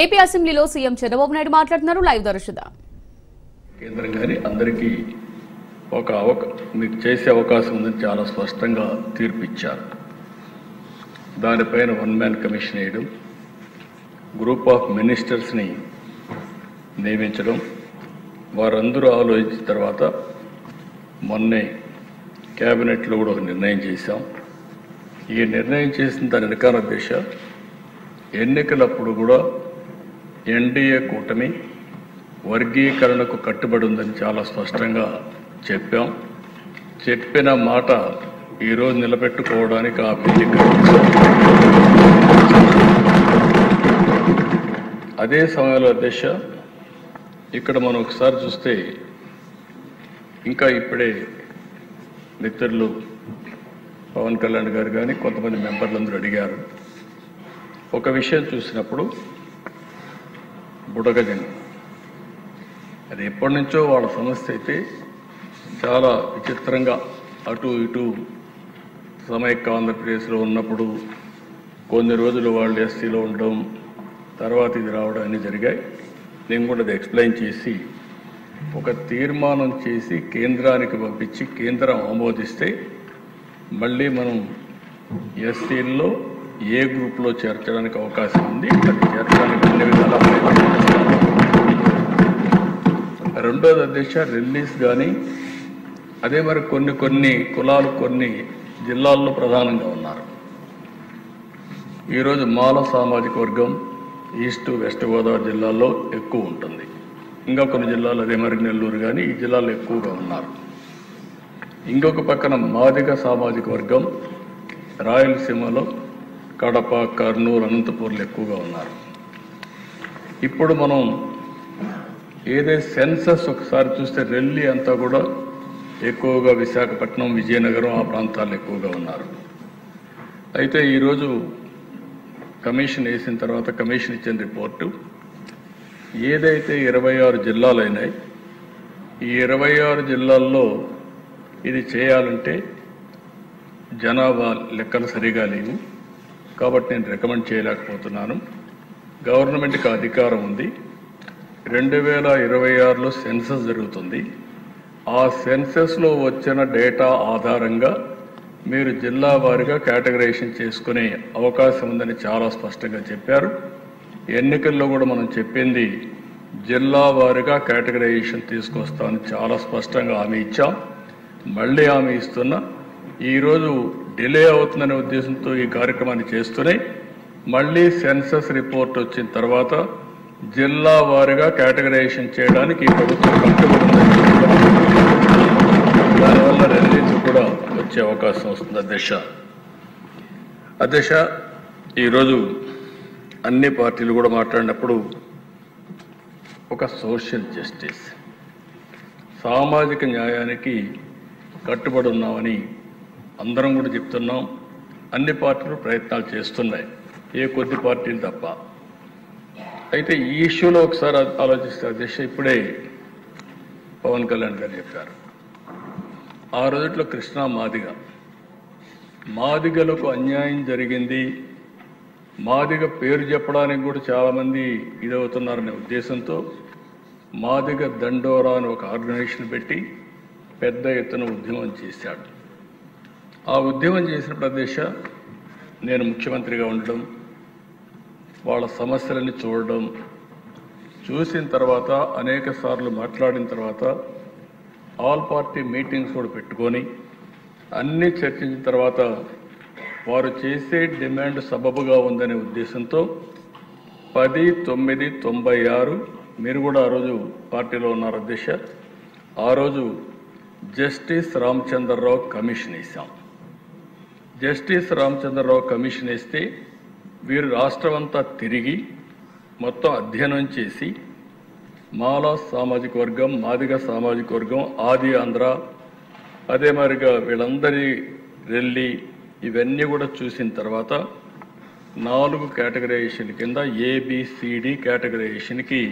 AP అసెంబ్లీలో CM Chandrababu Naidu మాట్లాడుతున్నారు. Live దర్శనం. కేంద్రం గాని అందరికీ మీకు చేసే అవకాశం ఉందని చాలా స్పష్టంగా తీర్పు ఇచ్చారు. దానిపైన వన్ మ్యాన్ కమిషన్ వేయడం, గ్రూప్ ఆఫ్ మినిస్టర్స్ని నియమించడం, వారందరూ ఆలోచించిన తర్వాత మొన్నే క్యాబినెట్లో కూడా ఒక నిర్ణయం చేశాం. ఈ నిర్ణయం చేసిన దాని వెనకాల దిశ ఎన్నికలప్పుడు కూడా ఎన్డీఏ కూటమి వర్గీకరణకు కట్టుబడి ఉందని చాలా స్పష్టంగా చెప్పాం. చెప్పిన మాట ఈరోజు నిలబెట్టుకోవడానికి ఆ వేదిక. అదే సమయంలో దిశ ఇక్కడ మనం ఒకసారి చూస్తే ఇంకా ఇప్పుడే మిత్రులు పవన్ కళ్యాణ్ గారు కానీ కొంతమంది మెంబర్లందరూ అడిగారు. ఒక విషయం చూసినప్పుడు బుడగజంగం అది ఎప్పటి నుంచో వాళ్ళ సమస్య అయితే చాలా విచిత్రంగా అటు ఇటు సమైక్య ఆంధ్రప్రదేశ్లో ఉన్నప్పుడు కొన్ని రోజులు వాళ్ళు ఎస్సీలో ఉండడం, తర్వాత ఇది రావడం అన్నీ జరిగాయి. నేను కూడా అది ఎక్స్ప్లెయిన్ చేసి ఒక తీర్మానం చేసి కేంద్రానికి పంపించి కేంద్రం ఆమోదిస్తే మళ్ళీ మనం ఎస్సీల్లో ఏ గ్రూప్లో చేర్చడానికి అవకాశం ఉంది. అది చేర్చడానికి అన్ని విధాలా రెండోది అధ్యక్ష రిలీజ్ కానీ అదే మరి కొన్ని కులాలు కొన్ని జిల్లాల్లో ప్రధానంగా ఉన్నారు. ఈరోజు మాల సామాజిక వర్గం ఈస్ట్ వెస్ట్ గోదావరి జిల్లాల్లో ఎక్కువ ఉంటుంది. ఇంకా కొన్ని జిల్లాలు అదే మరి నెల్లూరు కానీ ఈ జిల్లాలో ఎక్కువగా ఉన్నారు. ఇంకొక పక్కన మాదిగ సామాజిక వర్గం రాయలసీమలో కడప, కర్నూలు, అనంతపూర్లు ఎక్కువగా ఉన్నారు. ఇప్పుడు మనం ఏదైతే సెన్సస్ ఒకసారి చూస్తే రెల్లి అంతా కూడా ఎక్కువగా విశాఖపట్నం, విజయనగరం ఆ ప్రాంతాల్లో ఎక్కువగా ఉన్నారు. అయితే ఈరోజు కమిషన్ వేసిన తర్వాత కమిషన్ ఇచ్చిన రిపోర్టు ఏదైతే 26 జిల్లాలు అయినాయి, ఈ 26 జిల్లాల్లో ఇది చేయాలంటే జనాభా లెక్కలు సరిగా లేవు కాబట్టి నేను రికమెండ్ చేయలేకపోతున్నాను. గవర్నమెంట్కి అధికారం ఉంది. 2026లో సెన్సస్ జరుగుతుంది. ఆ సెన్సస్లో వచ్చిన డేటా ఆధారంగా మీరు జిల్లా వారీగా కేటగరైజేషన్ చేసుకునే అవకాశం ఉందని చాలా స్పష్టంగా చెప్పారు. ఎన్నికల్లో కూడా మనం చెప్పింది జిల్లా వారీగా కేటగరైజేషన్ తీసుకొస్తామని చాలా స్పష్టంగా హామీ ఇచ్చాం. మళ్ళీ హామీ ఇస్తున్నా. ఈరోజు డిలే అవుతుందనే ఉద్దేశంతో ఈ కార్యక్రమాన్ని చేస్తూనే మళ్ళీ సెన్సస్ రిపోర్ట్ వచ్చిన తర్వాత జిల్లా వారీగా కేటగరైజేషన్ చేయడానికి ఈ ప్రభుత్వం కట్టుబడి ఉందని దానివల్ల రిలీజ్ కూడా వచ్చే అవకాశం వస్తుంది. అధ్యక్ష ఈరోజు అన్ని పార్టీలు కూడా మాట్లాడినప్పుడు ఒక సోషల్ జస్టిస్ సామాజిక న్యాయానికి కట్టుబడి ఉన్నామని అందరం కూడా చెప్తున్నాం. అన్ని పార్టీలు ప్రయత్నాలు చేస్తున్నాయి, ఏ కొద్ది పార్టీలు తప్ప. అయితే ఈ ఇష్యూలో ఒకసారి ఆలోచిస్తే అధ్యక్ష ఇప్పుడే పవన్ కళ్యాణ్ గారు చెప్పారు. ఆ రోజుట్లో కృష్ణా మాదిగలకు అన్యాయం జరిగింది, మాదిగ పేరు చెప్పడానికి కూడా చాలామంది ఇదవుతున్నారనే ఉద్దేశంతో మాదిగ దండోరా అని ఒక ఆర్గనైజేషన్ పెట్టి పెద్ద ఎత్తున ఉద్యమం చేశాడు. ఆ ఉద్యమం చేసిన ప్రదేశ నేను ముఖ్యమంత్రిగా ఉండడం, వాళ్ళ సమస్యలని చూసిన తర్వాత అనేక సార్లు మాట్లాడిన తర్వాత ఆల్ పార్టీ మీటింగ్స్ కూడా పెట్టుకొని అన్నీ చర్చించిన తర్వాత వారు చేసే డిమాండ్ సబబుగా ఉందనే ఉద్దేశంతో 10/9/96 మీరు కూడా ఆ రోజు పార్టీలో ఉన్నారు అధ్యక్ష. ఆ రోజు జస్టిస్ రామచంద్రరావు కమిషన్ వేశాం. జస్టిస్ రామచంద్రరావు కమిషన్ వేస్తే వీరు రాష్ట్రమంతా తిరిగి మొత్తం అధ్యయనం చేసి మాల సామాజిక వర్గం, మాదిగ సామాజిక వర్గం, ఆది ఆంధ్ర, అదే మరిగా వీళ్ళందరి రెల్లి ఇవన్నీ కూడా చూసిన తర్వాత 4 కేటగరైజేషన్ కింద ABCD కేటగరైజేషన్కి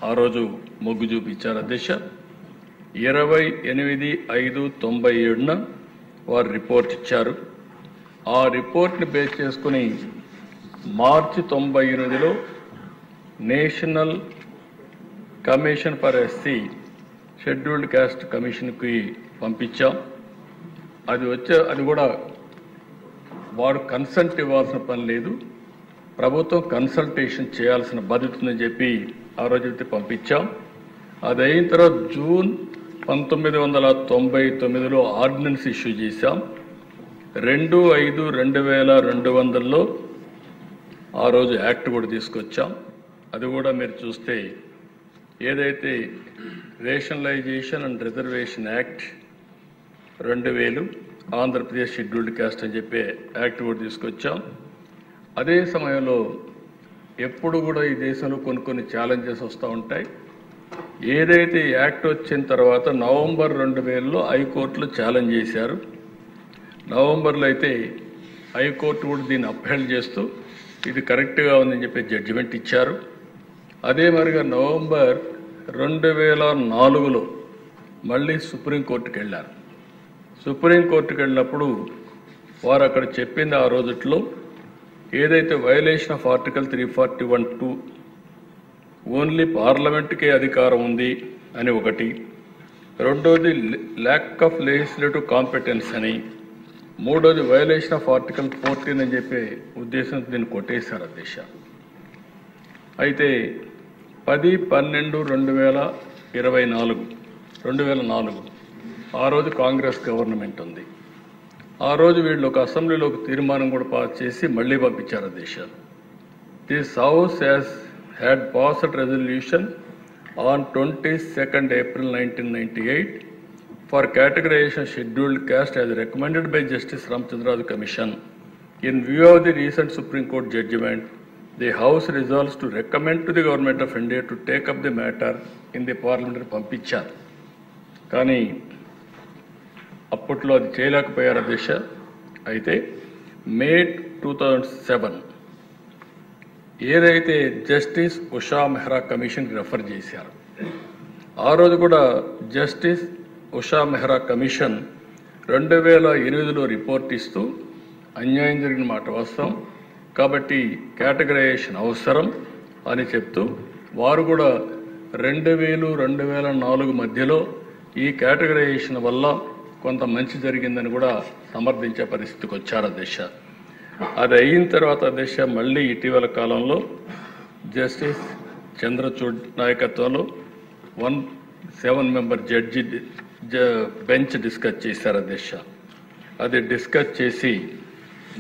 ఆ రోజు మొగ్గు చూపించారు అధ్యక్ష. 28/5/97న వారు రిపోర్ట్ ఇచ్చారు. ఆ రిపోర్ట్ని బేస్ చేసుకుని మార్చి 98లో national commission for SC scheduled caste కమిషన్కి పంపించాం. అది కూడా వారు కన్సల్ట్ ఇవ్వాల్సిన పని లేదు, ప్రభుత్వం కన్సల్టేషన్ చేయాల్సిన బాధ్యత ఉందని చెప్పి ఆ రోజైతే పంపించాం. అది అయిన తర్వాత జూన్ 1999లో ఆర్డినెన్స్ ఇష్యూ చేశాం. 2/5/2200లో ఆ రోజు యాక్ట్ కూడా తీసుకొచ్చాం. అది కూడా మీరు చూస్తే ఏదైతే rationalization and reservation act 2000 Andhra Pradesh scheduled caste అని చెప్పి యాక్ట్ కూడా తీసుకొచ్చాం. అదే సమయంలో ఎప్పుడు కూడా ఈ దేశంలో కొన్ని ఛాలెంజెస్ వస్తూ ఉంటాయి. ఏదైతే యాక్ట్ వచ్చిన తర్వాత నవంబర్ 2000లో హైకోర్టులో ఛాలెంజ్ చేశారు. నవంబర్లో అయితే హైకోర్టు కూడా దీన్ని అప్హెల్డ్ చేస్తూ ఇది కరెక్ట్గా ఉందని చెప్పి జడ్జిమెంట్ ఇచ్చారు. అదే మరిగా నవంబర్ 2004లో మళ్ళీ సుప్రీంకోర్టుకి వెళ్ళారు. సుప్రీంకోర్టుకి వెళ్ళినప్పుడు వారు అక్కడ చెప్పింది ఆ రోజుట్లో ఏదైతే వయలేషన్ ఆఫ్ ఆర్టికల్ 341(2) ఓన్లీ పార్లమెంట్కే అధికారం ఉంది అని ఒకటి, రెండోది ల్యాక్ ఆఫ్ లెజిస్లేటివ్ కాంపిటెన్స్ అని, మూడోది వయలేషన్ ఆఫ్ ఆర్టికల్ 14 అని చెప్పే ఉద్దేశంతో దీన్ని కొట్టేశారు అధ్యక్ష. అయితే 10/12/2004 ఆ రోజు కాంగ్రెస్ గవర్నమెంట్ ఉంది. ఆ రోజు వీళ్ళు ఒక అసెంబ్లీలో ఒక తీర్మానం కూడా పాస్ చేసి మళ్ళీ పంపించారు అధ్యక్ష. This house had passed resolution on 22nd April 1998 for categorization scheduled caste as recommended by Justice Ramchandraju Commission. In view of the recent Supreme Court judgment, the House resolves to recommend to the Government of India to take up the matter in the parliamentary పంపించారు. కానీ అప్పట్లో అది చేయలేకపోయారు అధ్యక్ష. అయితే మే 2007 ఏదైతే justice Usha Mehra కమిషన్కి refer చేశారు, ఆ రోజు కూడా జస్టిస్ ఉషా మెహ్రా కమిషన్ 2008లో రిపోర్ట్ ఇస్తూ అన్యాయం జరిగిన మాట వాస్తవం కాబట్టి కేటగరైజేషన్ అవసరం అని చెప్తూ వారు కూడా 2000-2004 మధ్యలో ఈ కేటగరైజేషన్ వల్ల కొంత మంచి జరిగిందని కూడా సమర్థించే పరిస్థితికి వచ్చారు అధ్యక్ష. అది అయిన తర్వాత అధ్యక్ష మళ్ళీ ఇటీవల కాలంలో జస్టిస్ చంద్రచూడ్ నాయకత్వంలో 7 మెంబర్ జడ్జి బెంచ్ డిస్కస్ చేశారు అధ్యక్ష. అది డిస్కస్ చేసి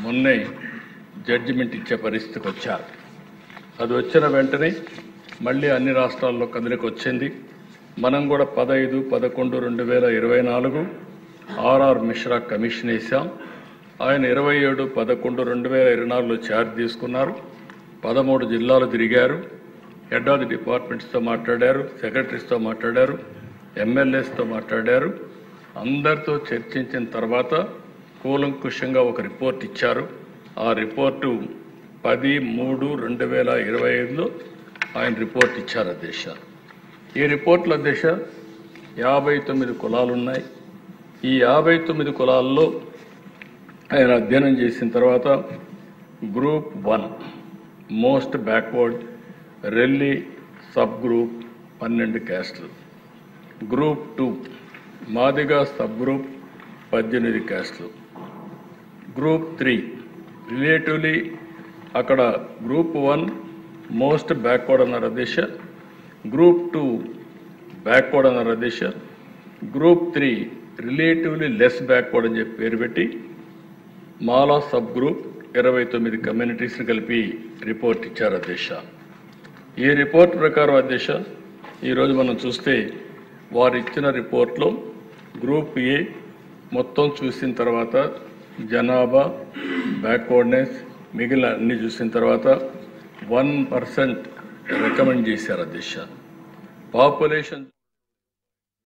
మొన్నే జడ్జిమెంట్ ఇచ్చే పరిస్థితికి వచ్చారు. అది వచ్చిన వెంటనే మళ్ళీ అన్ని రాష్ట్రాల్లో కదలికి వచ్చింది. మనం కూడా 15/11/2024 ఆర్ఆర్ మిశ్రా కమిషన్ వేసాం. ఆయన 27/11/2024లో ఛార్జ్ తీసుకున్నారు. 13 జిల్లాలు తిరిగారు. హెడ్ ఆఫ్ ది డిపార్ట్మెంట్స్తో మాట్లాడారు, సెక్రటరీస్తో మాట్లాడారు, ఎమ్మెల్యేస్తో మాట్లాడారు. అందరితో చర్చించిన తర్వాత కూలంకుషంగా ఒక రిపోర్ట్ ఇచ్చారు. ఆ రిపోర్టు 10/3/2025లో ఆయన రిపోర్ట్ ఇచ్చారు అధ్యక్ష. ఈ రిపోర్ట్లో అధ్యక్ష 59 కులాలు ఉన్నాయి. ఈ 59 కులాల్లో ఆయన అధ్యయనం చేసిన తర్వాత group 1 most backward Relli sub group 12 క్యాస్టులు, గ్రూప్ 2 మాదిగా సబ్ గ్రూప్ 18 క్యాస్టులు, గ్రూప్ 3 రిలేటివ్లీ అక్కడ గ్రూప్ 1 మోస్ట్ బ్యాక్వర్డ్ అన్నారు అధ్యక్ష, గ్రూప్ 2 బ్యాక్వర్డ్ అన్నారు అధ్యక్ష, గ్రూప్ 3 రిలేటివ్లీ లెస్ బ్యాక్వర్డ్ అని చెప్పి పేరు పెట్టి మాలా సబ్ గ్రూప్ 29 కమ్యూనిటీస్ని కలిపి రిపోర్ట్ ఇచ్చారు అధ్యక్ష. ఈ రిపోర్ట్ ప్రకారం అధ్యక్ష ఈరోజు మనం చూస్తే వారు ఇచ్చిన రిపోర్ట్లో గ్రూప్ ఏ మొత్తం చూసిన తర్వాత జనాభా బ్యాక్వర్డ్నెస్ మిగిలిన అన్ని చూసిన తర్వాత 1% రికమెండ్ చేశారు అధ్యక్ష. పాపులేషన్